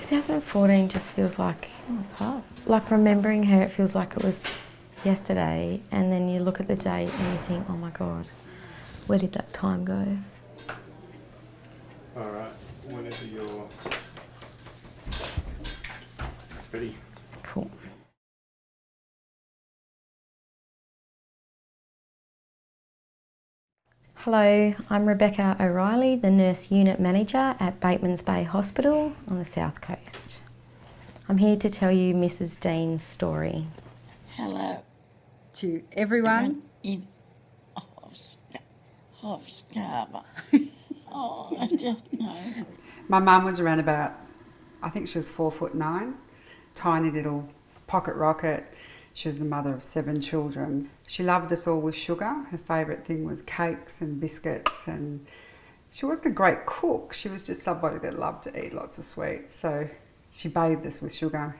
2014 just feels like, it's hard. Like remembering her, it feels like it was yesterday, and then you look at the date and you think, oh my God, where did that time go? All right, whenever you're ready. Cool. Hello, I'm Rebecca O'Reilly, the Nurse Unit Manager at Batemans Bay Hospital on the South Coast. I'm here to tell you Mrs. Dean's story. Hello To everyone. in Half Scarborough. Oh, I don't know. My mum was around about, I think she was 4'9", tiny little pocket rocket. She was the mother of 7 children. She loved us all with sugar. Her favourite thing was cakes and biscuits, and she wasn't a great cook. She was just somebody that loved to eat lots of sweets, so she bathed us with sugar.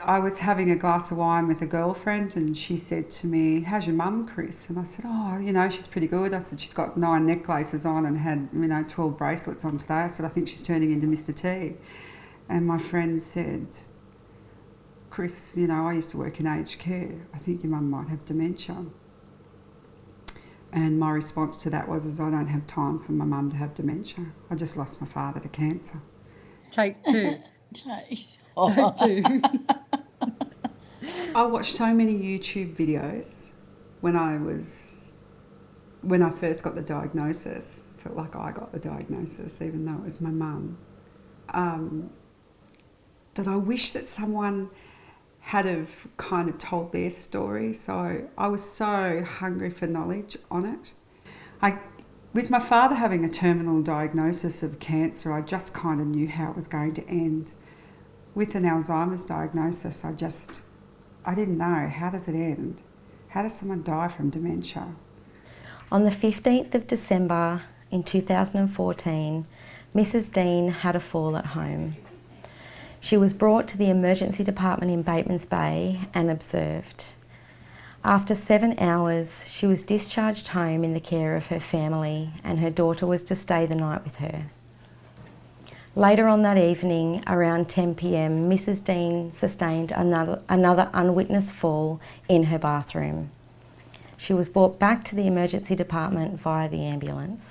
I was having a glass of wine with a girlfriend and she said to me, how's your mum, Chris? And I said, oh, you know, she's pretty good. I said, she's got 9 necklaces on and had, 12 bracelets on today. I said, I think she's turning into Mr. T. And my friend said, Chris, I used to work in aged care. I think your mum might have dementia. And my response to that was, I don't have time for my mum to have dementia. I just lost my father to cancer. Take 2. Take Take 2. I watched so many YouTube videos when I first got the diagnosis. I felt like I got the diagnosis, even though it was my mum. That I wish that someone had have kind of told their story. So I was so hungry for knowledge on it. With my father having a terminal diagnosis of cancer, I just kind of knew how it was going to end. With an Alzheimer's diagnosis, I didn't know, how does it end? How does someone die from dementia? On the 15th of December in 2014, Mrs. Dean had a fall at home. She was brought to the emergency department in Batemans Bay and observed. After 7 hours, she was discharged home in the care of her family, and her daughter was to stay the night with her. Later on that evening, around 10 p.m, Mrs. Dean sustained another unwitnessed fall in her bathroom. She was brought back to the emergency department via the ambulance.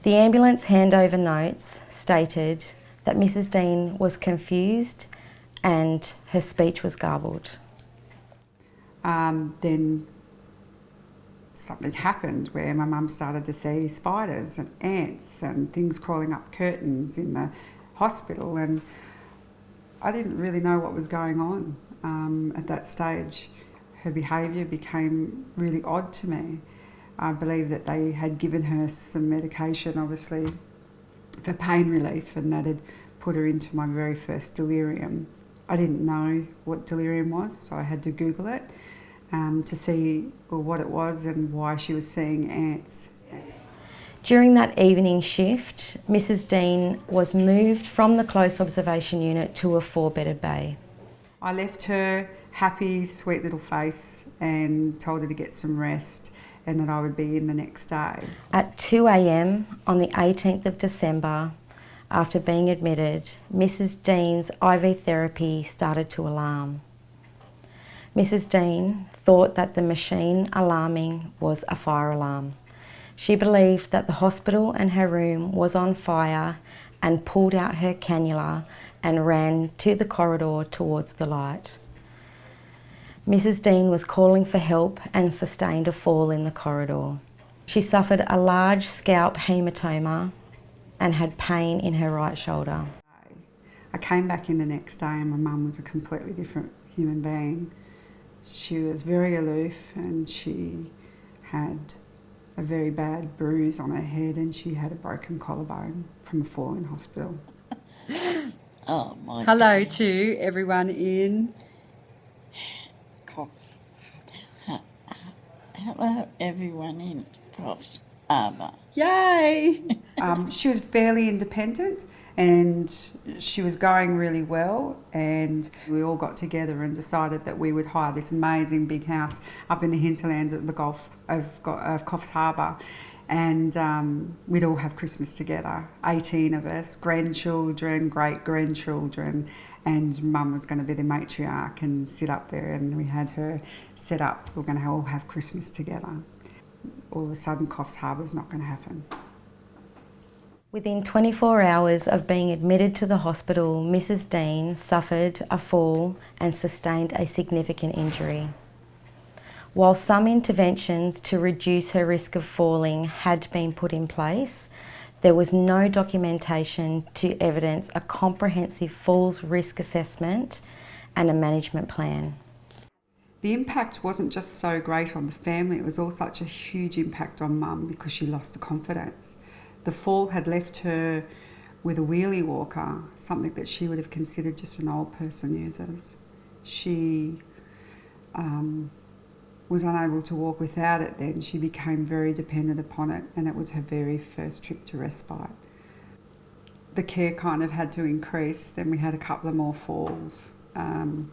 The ambulance handover notes stated that Mrs. Dean was confused and her speech was garbled. Then something happened where my mum started to see spiders and ants and things crawling up curtains in the hospital, and I didn't really know what was going on. At that stage, her behaviour became really odd to me. I believe that they had given her some medication, obviously, for pain relief, and that had put her into my very first delirium. I didn't know what delirium was, so I had to Google it to see what it was and why she was seeing ants. During that evening shift, Mrs. Dean was moved from the close observation unit to a 4-bedded bay. I left her happy, sweet little face and told her to get some rest and that I would be in the next day. At 2 a.m. on the 18th of December, after being admitted, Mrs. Dean's IV therapy started to alarm. Mrs. Dean thought that the machine alarming was a fire alarm. She believed that the hospital and her room was on fire and pulled out her cannula and ran to the corridor towards the light. Mrs. Dean was calling for help and sustained a fall in the corridor. She suffered a large scalp hematoma and had pain in her right shoulder. I came back in the next day and my mum was a completely different human being. She was very aloof and she had a very bad bruise on her head and she had a broken collarbone from a fall in hospital. Oh, my Hello God. to everyone in Coffs. Hello, everyone in Coffs Harbour. Yay! She was fairly independent and she was going really well, and we all got together and decided that we would hire this amazing big house up in the hinterland of the Gulf of Coffs Harbour. And we'd all have Christmas together, 18 of us, grandchildren, great-grandchildren, and Mum was going to be the matriarch and sit up there, and we had her set up. We're going to all have Christmas together. All of a sudden, Coffs Harbour's not going to happen. Within 24 hours of being admitted to the hospital, Mrs. Dean suffered a fall and sustained a significant injury. While some interventions to reduce her risk of falling had been put in place, there was no documentation to evidence a comprehensive falls risk assessment and a management plan. The impact wasn't just so great on the family, it was all such a huge impact on Mum because she lost her confidence. The fall had left her with a wheelie walker, something that she would have considered just an old person uses. She was unable to walk without it then. She became very dependent upon it, and it was her very first trip to respite. The care kind of had to increase, then we had a couple of more falls. And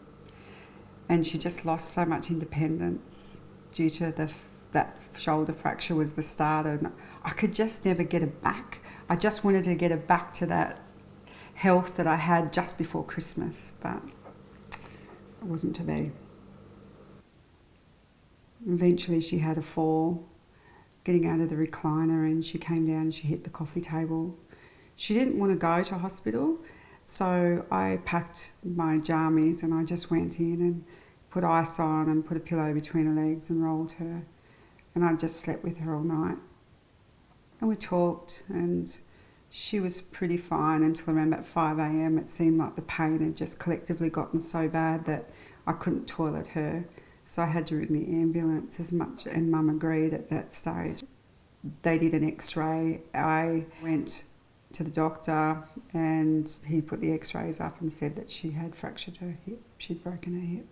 she just lost so much independence due to that shoulder fracture was the start, and I could just never get her back. I just wanted to get her back to that health that I had just before Christmas, but it wasn't to be. Eventually she had a fall, getting out of the recliner, and she came down and she hit the coffee table. She didn't want to go to hospital, so I packed my jammies and I just went in and put ice on and put a pillow between her legs and rolled her. And I just slept with her all night. And we talked, and she was pretty fine until around about 5 a.m. It seemed like the pain had just collectively gotten so bad that I couldn't toilet her. So I had to ring the ambulance as much, and Mum agreed at that stage. They did an x-ray. I went to the doctor and he put the x-rays up and said that she had fractured her hip. She'd broken her hip.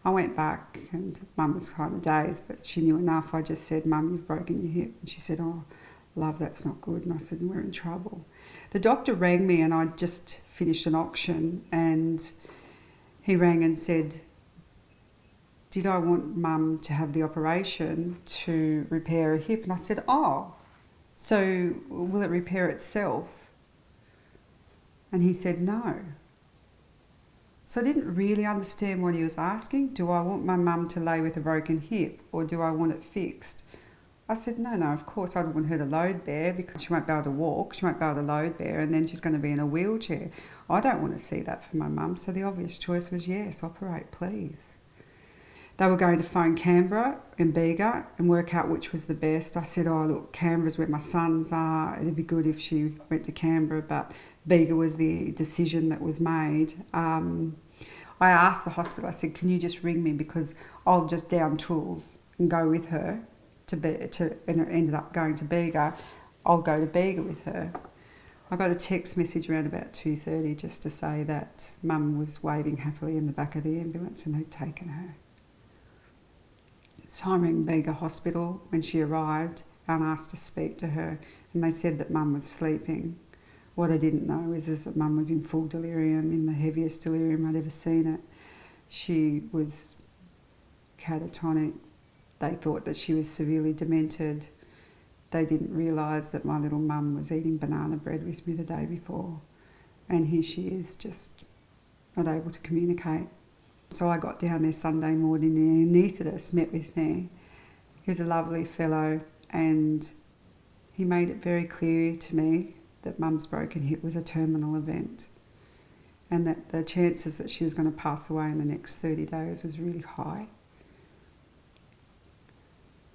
I went back and Mum was kind of dazed, but she knew enough. I just said, "Mum, you've broken your hip." And she said, "Oh, love, that's not good." And I said, "We're in trouble." The doctor rang me, and I'd just finished an auction, and he rang and said, did I want Mum to have the operation to repair her hip? And I said, "Oh, so will it repair itself?" And he said, "No." So I didn't really understand what he was asking. Do I want my mum to lay with a broken hip, or do I want it fixed? I said, no, of course I don't want her to load bear, because she won't be able to walk, she won't be able to load bear, and then she's going to be in a wheelchair. I don't want to see that for my mum. So the obvious choice was, yes, operate, please. They were going to phone Canberra and Bega and work out which was the best. I said, "Oh, look, Canberra's where my sons are. It'd be good if she went to Canberra," but Bega was the decision that was made. I asked the hospital, I said, "Can you just ring me, because I'll just down tools and go with her and it ended up going to Bega. I'll go to Bega with her." I got a text message around about 2:30 just to say that Mum was waving happily in the back of the ambulance and they'd taken her. So I rang Bega Hospital when she arrived and asked to speak to her, and they said that Mum was sleeping. What I didn't know is that Mum was in full delirium, in the heaviest delirium I'd ever seen it. She was catatonic. They thought that she was severely demented. They didn't realise that my little mum was eating banana bread with me the day before, and here she is, just not able to communicate. So I got down there Sunday morning, the anaesthetist met with me. He was a lovely fellow, and he made it very clear to me that Mum's broken hip was a terminal event, and that the chances that she was going to pass away in the next 30 days was really high.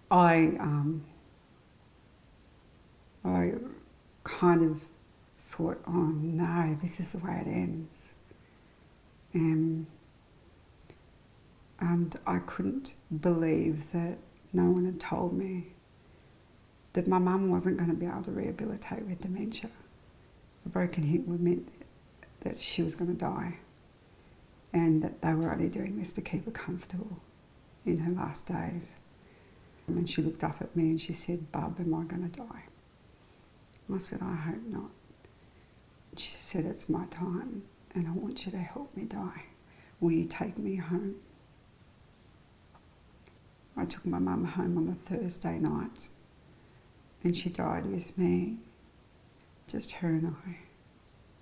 I kind of thought, oh no, this is the way it ends. And I couldn't believe that no one had told me that my mum wasn't going to be able to rehabilitate with dementia. A broken hip meant that she was going to die, and that they were only doing this to keep her comfortable in her last days. And she looked up at me and she said, "Bub, am I going to die?" I said, "I hope not." She said, "It's my time and I want you to help me die. Will you take me home?" I took my mum home on the Thursday night, And she died with me, just her and I,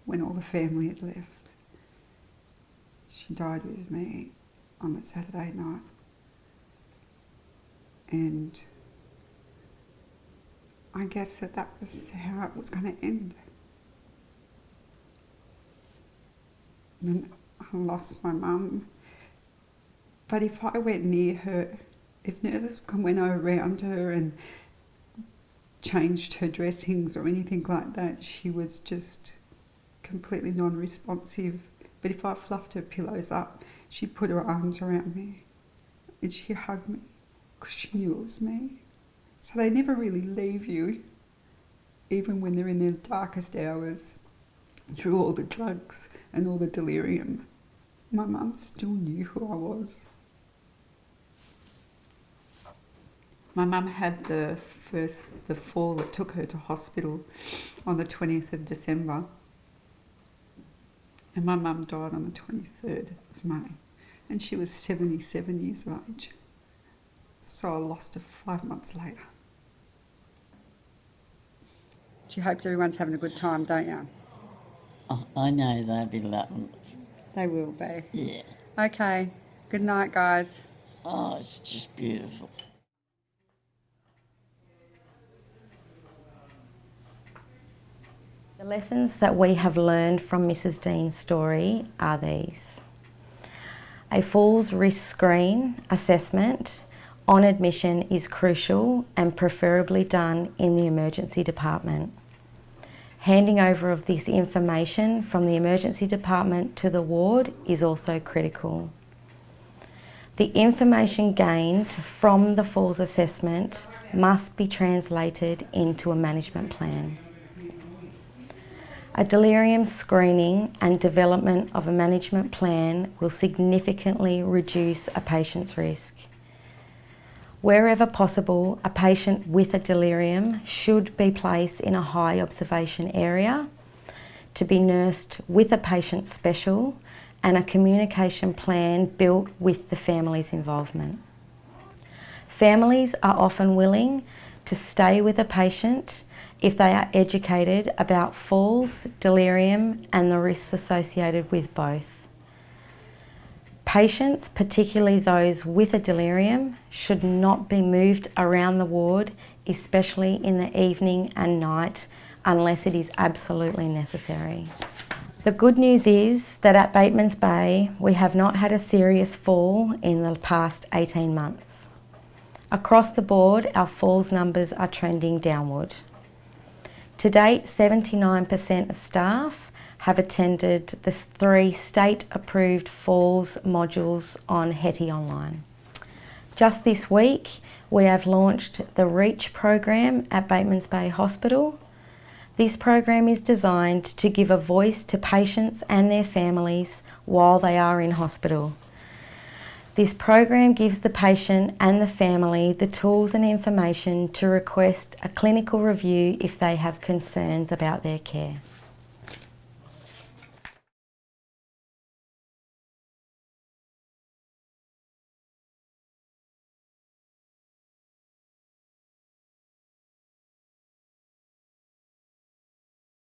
when all the family had left. She died with me on the Saturday night. And I guess that was how it was going to end. And I lost my mum. But if I went near her, if nurses went around her and changed her dressings or anything like that, she was just completely non-responsive. But if I fluffed her pillows up, she put her arms around me and she hugged me because she knew it was me. So they never really leave you, even when they're in their darkest hours, through all the drugs and all the delirium. My mum still knew who I was. My mum had the fall that took her to hospital on the 20th of December. And my mum died on the 23rd of May. And she was 77 years of age. So I lost her 5 months later. She hopes everyone's having a good time, don't you? Oh, I know they'll be loving it. They will be. Yeah. Okay. Good night, guys. Oh, it's just beautiful. The lessons that we have learned from Mrs. Dean's story are these. A falls risk screen assessment on admission is crucial and preferably done in the emergency department. Handing over of this information from the emergency department to the ward is also critical. The information gained from the falls assessment must be translated into a management plan. A delirium screening and development of a management plan will significantly reduce a patient's risk. Wherever possible, a patient with a delirium should be placed in a high observation area to be nursed with a patient special and a communication plan built with the family's involvement. Families are often willing to stay with a patient if they are educated about falls, delirium and the risks associated with both. Patients, particularly those with a delirium, should not be moved around the ward, especially in the evening and night, unless it is absolutely necessary. The good news is that at Batemans Bay, we have not had a serious fall in the past 18 months. Across the board, our falls numbers are trending downward. To date, 79% of staff have attended the 3 state-approved falls modules on HETI Online. Just this week, we have launched the REACH program at Batemans Bay Hospital. This program is designed to give a voice to patients and their families while they are in hospital. This program gives the patient and the family the tools and information to request a clinical review if they have concerns about their care.